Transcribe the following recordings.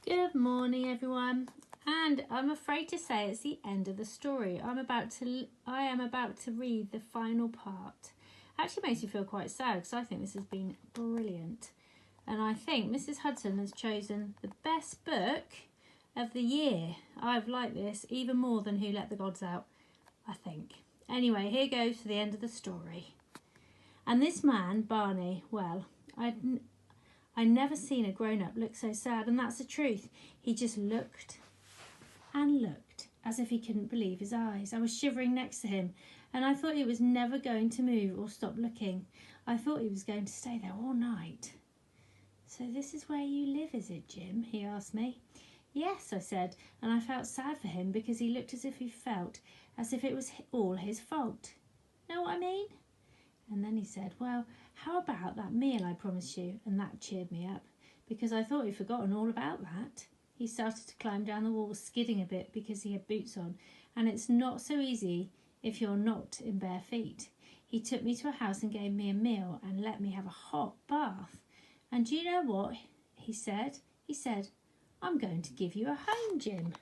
Good morning, everyone, and I'm afraid to say it's the end of the story. I am about to read the final part. Actually makes me feel quite sad because I think this has been brilliant, and I think Mrs. Hudson has chosen the best book of the year. I've liked this even more than Who Let the Gods Out, I think. Anyway, here goes to the end of the story. And this man, Barney, well, I never seen a grown-up look so sad, and that's the truth. He just looked and looked as if he couldn't believe his eyes. I was shivering next to him, and I thought he was never going to move or stop looking. I thought he was going to stay there all night. "So this is where you live, is it, Jim?" he asked me. "Yes," I said, and I felt sad for him because he looked as if he felt as if it was all his fault. Know what I mean? And then he said, "Well, how about that meal I promised you?" And that cheered me up, because I thought he'd forgotten all about that. He started to climb down the wall, skidding a bit because he had boots on, and it's not so easy if you're not in bare feet. He took me to a house and gave me a meal and let me have a hot bath. And do you know what he said? He said, "I'm going to give you a home, Jim."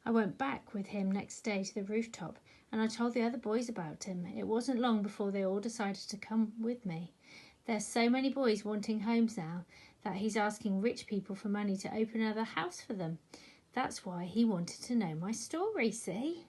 I went back with him next day to the rooftop, and I told the other boys about him. It wasn't long before they all decided to come with me. There's so many boys wanting homes now that he's asking rich people for money to open another house for them. That's why he wanted to know my story, see?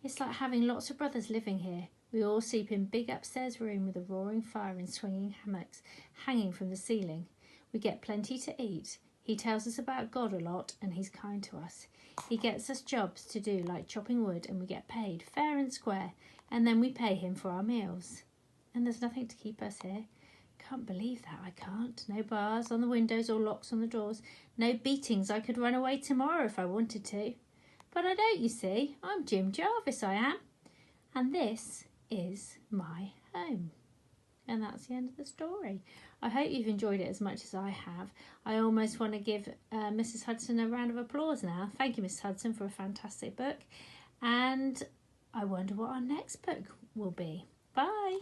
It's like having lots of brothers living here. We all sleep in big upstairs room with a roaring fire and swinging hammocks hanging from the ceiling. We get plenty to eat. He tells us about God a lot, and he's kind to us. He gets us jobs to do, like chopping wood, and we get paid fair and square, and then we pay him for our meals. And there's nothing to keep us here. Can't believe that, I can't. No bars on the windows or locks on the doors. No beatings. I could run away tomorrow if I wanted to. But I don't, you see. I'm Jim Jarvis, I am. And this is my home. And that's the end of the story. I hope you've enjoyed it as much as I have. I almost want to give Mrs. Hudson a round of applause now. Thank you, Mrs. Hudson, for a fantastic book. And I wonder what our next book will be. Bye.